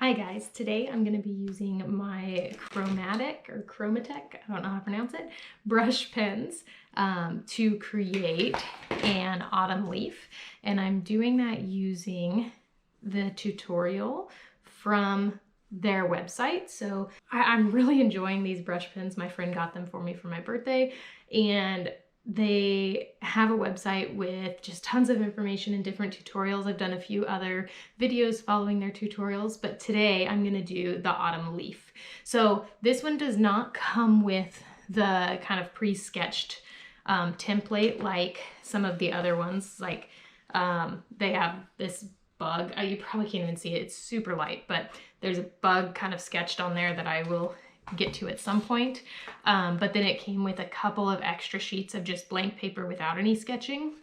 Hi guys, today I'm going to be using my chromatic, I don't know how to pronounce it, brush pens to create an autumn leaf. And I'm doing that using the tutorial from their website. So I'm really enjoying these brush pens. My friend got them for me for my birthday, and they have a website with just tons of information and different tutorials. I've done a few other videos following their tutorials, but today I'm gonna do the autumn leaf. So this one does not come with the kind of pre-sketched template like some of the other ones. Like they have this bug. You probably can't even see it. It's super light, but there's a bug kind of sketched on there that I will get to at some point. But then it came with a couple of extra sheets of just blank paper without any sketching.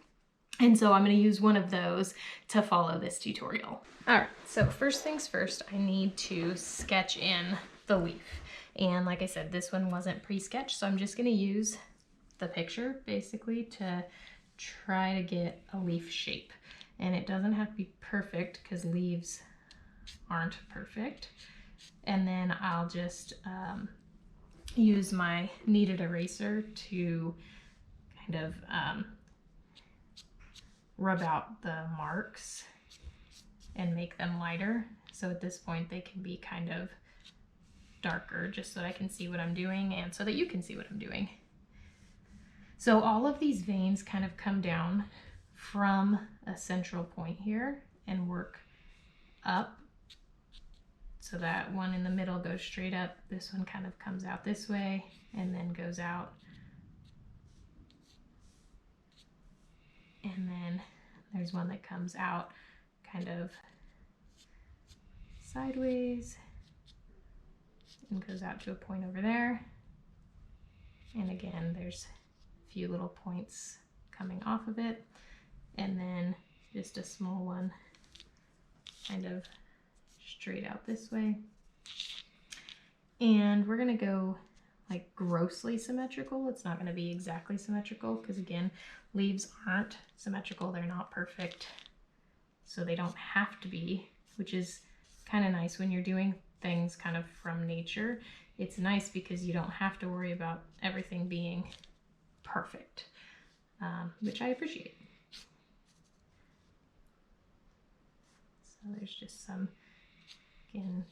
And so I'm going to use one of those to follow this tutorial. All right, so first things first, I need to sketch in the leaf. And like I said, this one wasn't pre-sketched, so I'm just going to use the picture basically to try to get a leaf shape. And it doesn't have to be perfect because leaves aren't perfect. And then I'll just use my kneaded eraser to kind of rub out the marks and make them lighter. So at this point they can be kind of darker, just so I can see what I'm doing and so that you can see what I'm doing. So all of these veins kind of come down from a central point here and work up. So that one in the middle goes straight up. This one kind of comes out this way and then goes out. And then there's one that comes out kind of sideways and goes out to a point over there. And again, there's a few little points coming off of it. And then just a small one kind of straight out this way. And we're gonna go like grossly symmetrical. It's not gonna be exactly symmetrical because again, leaves aren't symmetrical. They're not perfect. So they don't have to be, which is kind of nice when you're doing things kind of from nature. It's nice because you don't have to worry about everything being perfect, which I appreciate. So there's just some, again,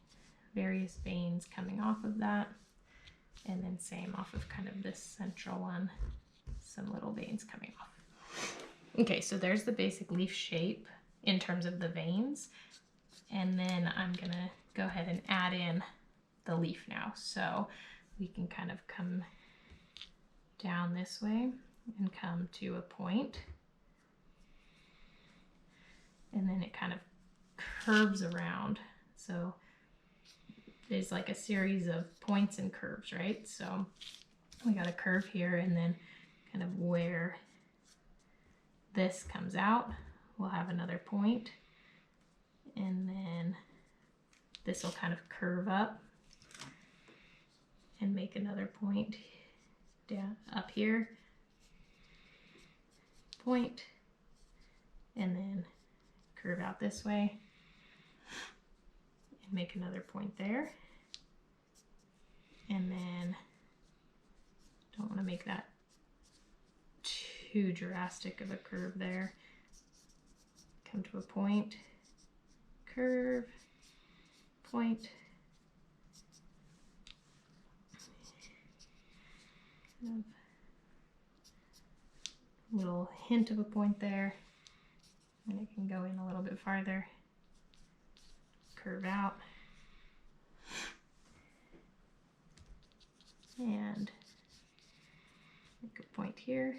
various veins coming off of that. And then same off of kind of this central one, some little veins coming off. Okay, so there's the basic leaf shape in terms of the veins. And then I'm gonna go ahead and add in the leaf now. So we can kind of come down this way and come to a point. And then it kind of curves around. So there's like a series of points and curves, right? So we got a curve here, and then kind of where this comes out, we'll have another point. And then this will kind of curve up and make another point down up here, point, and then curve out this way and make another point there. And then don't want to make that too drastic of a curve there. Come to a point, curve, point, kind of little hint of a point there, and it can go in a little bit farther, curve out, and make a point here.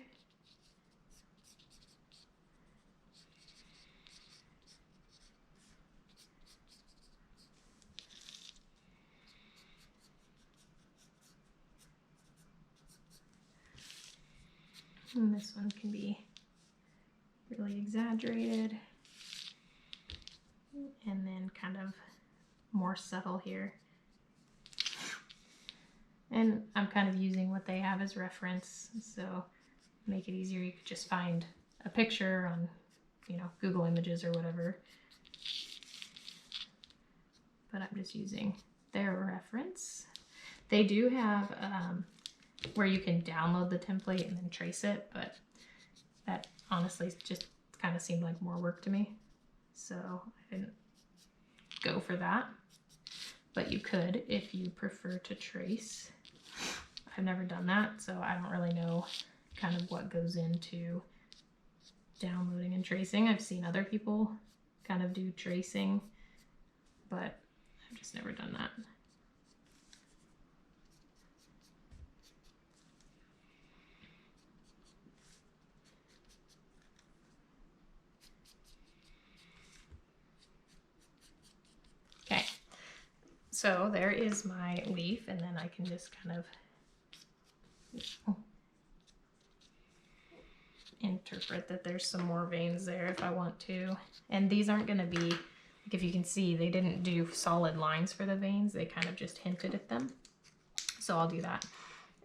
And this one can be really exaggerated and then kind of more subtle here. And I'm kind of using what they have as reference, so make it easier. You could just find a picture on, Google Images or whatever. but I'm just using their reference. They do have where you can download the template and then trace it, but that honestly just kind of seemed like more work to me, so I didn't go for that. But you could if you prefer to trace. I've never done that, so I don't really know kind of what goes into downloading and tracing. I've seen other people kind of do tracing, but I've just never done that. Okay, so there is my leaf, and then I can just kind of interpret that there's some more veins there if I want to. And these aren't going to be, like, if you can see, they didn't do solid lines for the veins. They kind of just hinted at them. So I'll do that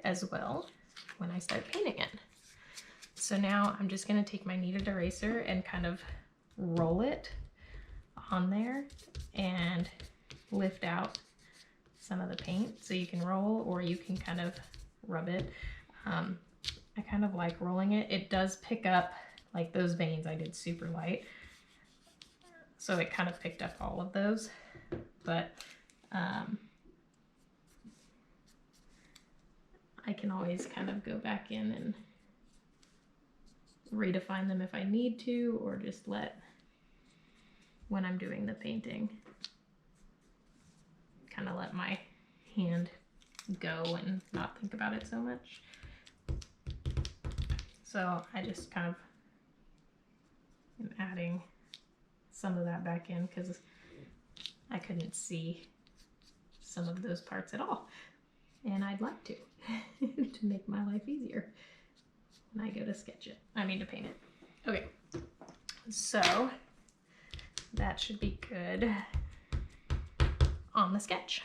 as well when I start painting it. So now I'm just going to take my kneaded eraser and kind of roll it on there and lift out some of the paint. So you can roll or you can kind of rub it. I kind of like rolling it. It does pick up, like those veins I did super light, so it kind of picked up all of those, but I can always kind of go back in and redefine them if I need to, or just let, when I'm doing the painting, kind of let my hand go and not think about it so much. So I just kind of am adding some of that back in because I couldn't see some of those parts at all. And I'd like to, to make my life easier when I go to sketch it. I mean to paint it. Okay, so that should be good on the sketch.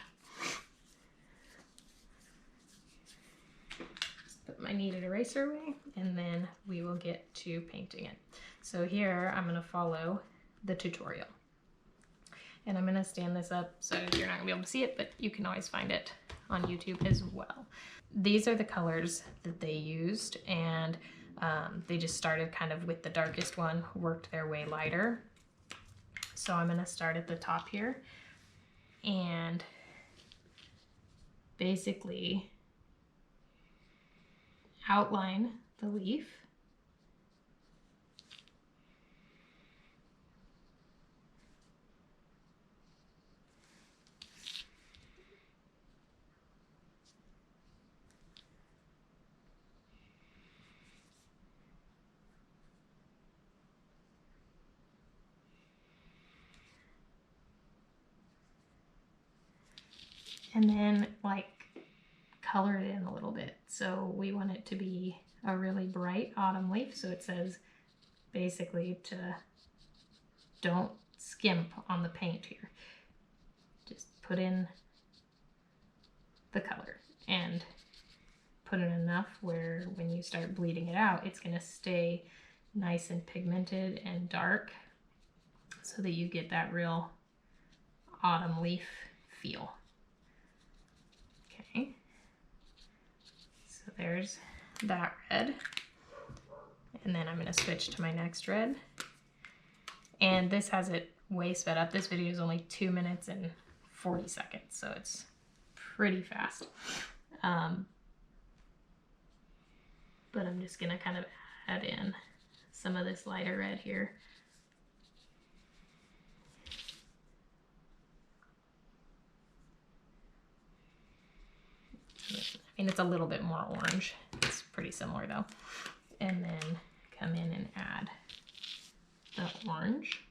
Put my kneaded eraser away, and then we will get to painting it. So here I'm going to follow the tutorial, and I'm going to stand this up so you're not going to be able to see it, but you can always find it on YouTube as well. These are the colors that they used, and they just started kind of with the darkest one, worked their way lighter. So I'm going to start at the top here and basically outline the leaf. And then like color it in a little bit. So we want it to be a really bright autumn leaf. So it says basically to don't skimp on the paint here. Just put in the color and put in enough where when you start bleeding it out, it's going to stay nice and pigmented and dark so that you get that real autumn leaf feel. Okay, so there's that red, and then I'm going to switch to my next red, and this has it way sped up. This video is only 2 minutes and 40 seconds, so it's pretty fast. But I'm just going to kind of add in some of this lighter red here. I mean, it's a little bit more orange. It's pretty similar though. And then come in and add the orange.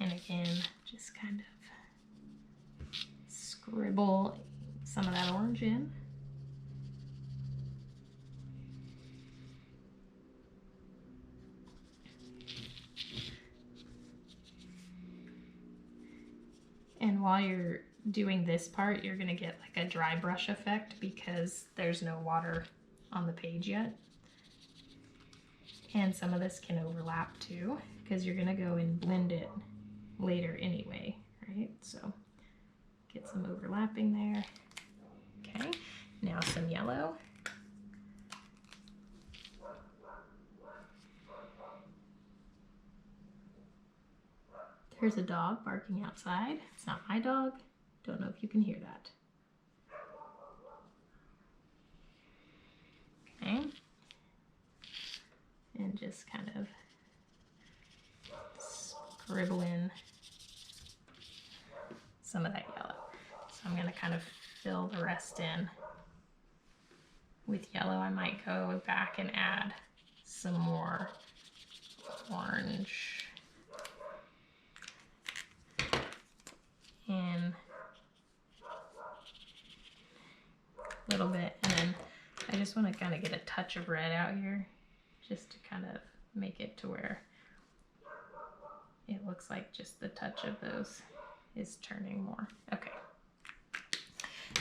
And again, just kind of scribble some of that orange in. And while you're doing this part, you're gonna get like a dry brush effect because there's no water on the page yet. And some of this can overlap too, because you're gonna go and blend it later anyway, right? So get some overlapping there. Okay, now some yellow. There's a dog barking outside. It's not my dog. Don't know if you can hear that. Okay. And just kind of scribble in some of that yellow. So I'm gonna kind of fill the rest in with yellow. I might go back and add some more orange in a little bit, and then I just want to kind of get a touch of red out here just to kind of make it to where it looks like just the touch of those is turning more. Okay,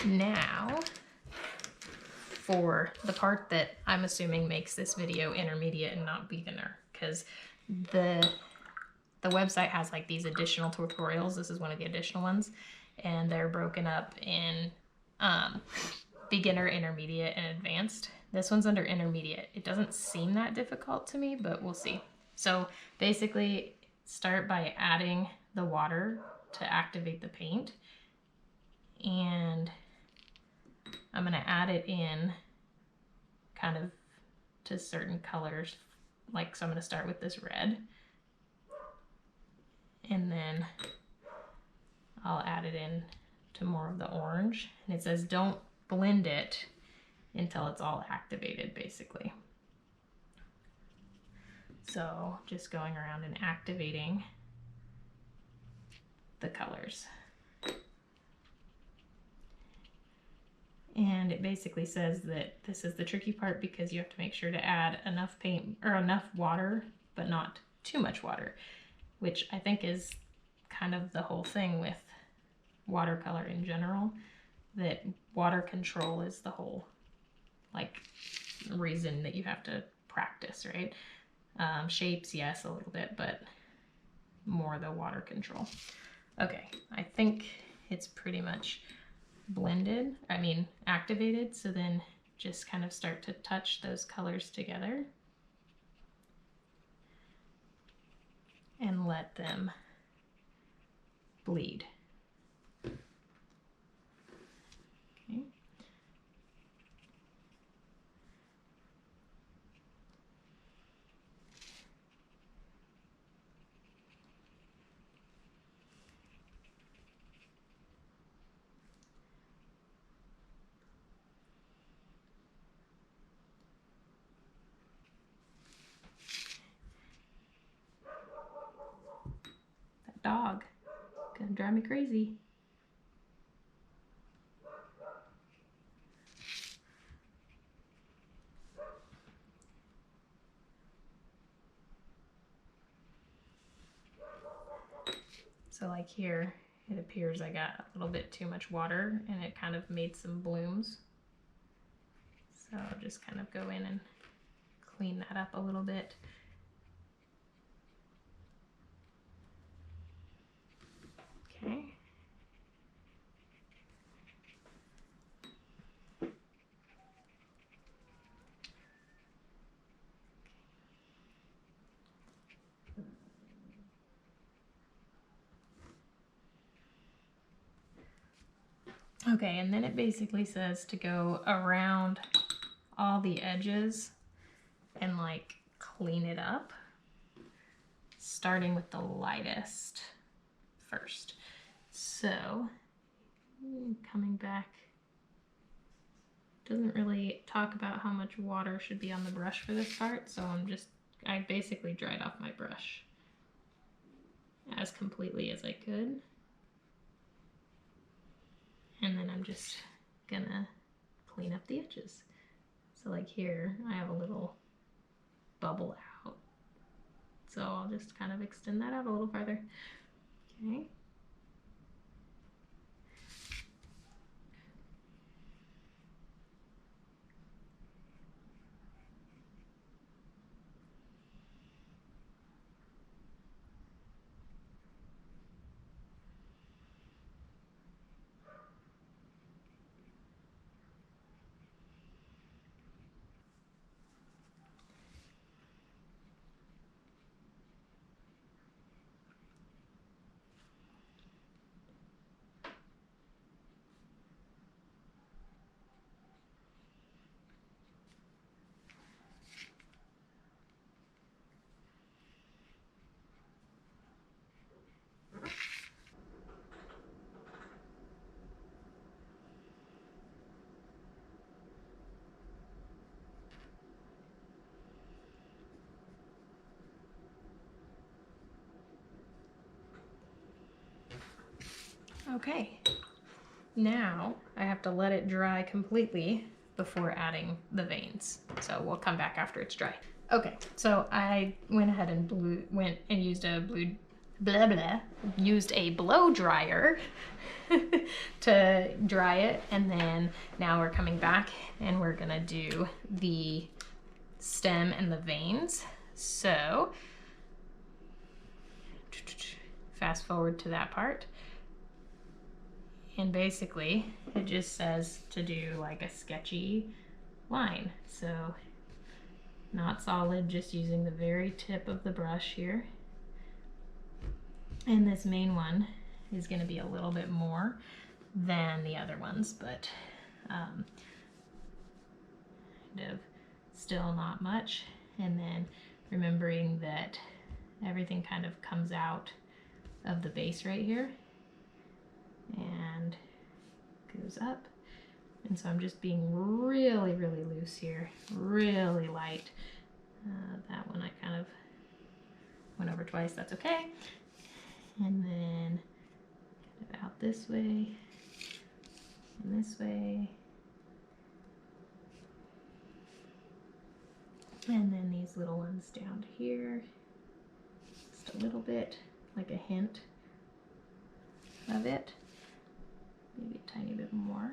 now for the part that I'm assuming makes this video intermediate and not beginner, because the website has like these additional tutorials. This is one of the additional ones, and they're broken up in beginner, intermediate, and advanced. This one's under intermediate. It doesn't seem that difficult to me, but we'll see. So basically start by adding the water to activate the paint, and I'm gonna add it in kind of to certain colors. Like, so I'm gonna start with this red, and then I'll add it in to more of the orange. And it says don't blend it until it's all activated, basically. So just going around and activating the colors. And it basically says that this is the tricky part because you have to make sure to add enough paint or enough water, but not too much water, which I think is kind of the whole thing with watercolor in general, that water control is the whole like reason that you have to practice, right? Shapes, yes, a little bit, but more the water control. Okay, I think it's pretty much blended, activated. So then just kind of start to touch those colors together and let them bleed. Okay. That dog gonna drive me crazy. So like here, it appears I got a little bit too much water and it kind of made some blooms. So I'll just kind of go in and clean that up a little bit. Okay. Okay, and then it basically says to go around all the edges and like clean it up, starting with the lightest first. So coming back, doesn't really talk about how much water should be on the brush for this part, so I basically dried off my brush as completely as I could. And then I'm just gonna clean up the edges. So like here, I have a little bubble out. So I'll just kind of extend that out a little farther. Okay. Okay, now I have to let it dry completely before adding the veins. So we'll come back after it's dry. Okay, so I went ahead and used a blow dryer to dry it, and then now we're coming back and we're gonna do the stem and the veins. So fast forward to that part, and basically it just says to do like a sketchy line. So not solid, just using the very tip of the brush here. And this main one is going to be a little bit more than the other ones, but kind of still not much. And then remembering that everything kind of comes out of the base right here and goes up. And so I'm just being really, really loose here, really light. That one I kind of went over twice, that's okay. And then get it out this way and this way. And then these little ones down here, just a little bit, like a hint of it, maybe a tiny bit more.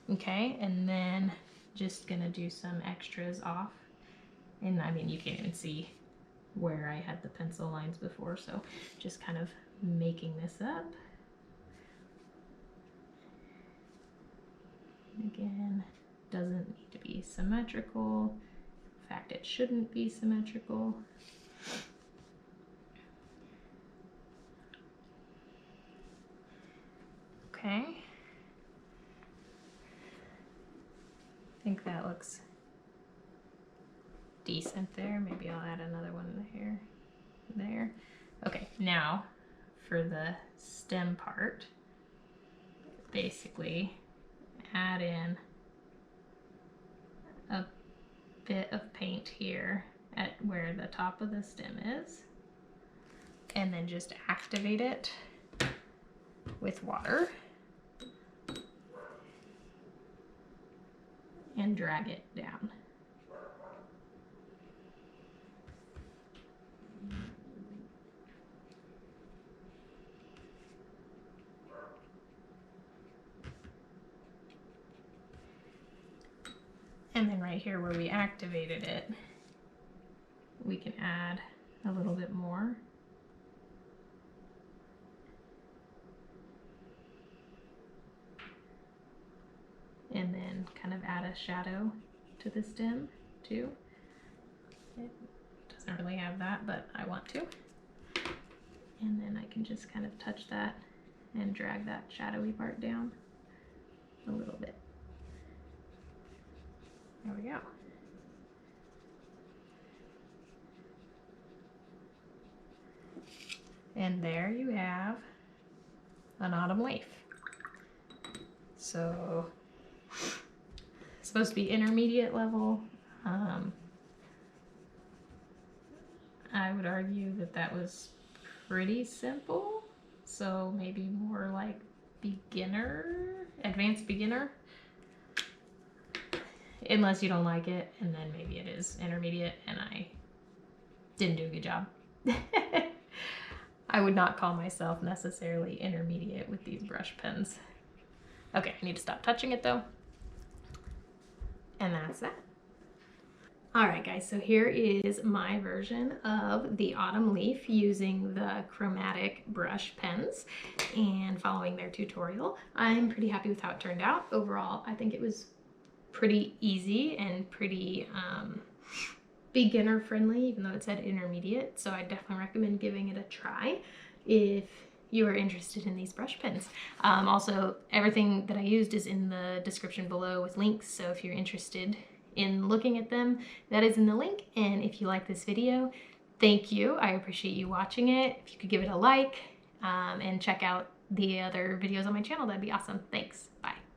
Okay, and then just gonna do some extras off. And I mean, you can't even see where I had the pencil lines before, so just kind of making this up. Again, doesn't need to be symmetrical. In fact, it shouldn't be symmetrical. Okay. I think that looks decent there. Maybe I'll add another one here, there. Okay, now for the stem part, basically add in a bit of paint here at where the top of the stem is, and then just activate it with water and drag it down. And then right here where we activated it, we can add a little bit more. And then kind of add a shadow to the stem too. It doesn't really have that, but I want to. And then I can just kind of touch that and drag that shadowy part down a little bit. There we go. And there you have an autumn leaf. So it's supposed to be intermediate level. I would argue that that was pretty simple. So maybe more like beginner, advanced beginner. Unless you don't like it, and then maybe it is intermediate and I didn't do a good job. I would not call myself necessarily intermediate with these brush pens. Okay, I need to stop touching it though. And that's that. All right guys, so here is my version of the autumn leaf using the chromatic brush pens and following their tutorial. I'm pretty happy with how it turned out. Overall, I think it was pretty easy and pretty beginner friendly, even though it said intermediate. So I definitely recommend giving it a try if you are interested in these brush pens. Also, everything that I used is in the description below with links. So if you're interested in looking at them, that is in the link. And if you like this video, thank you. I appreciate you watching it. If you could give it a like and check out the other videos on my channel, that'd be awesome. Thanks. Bye.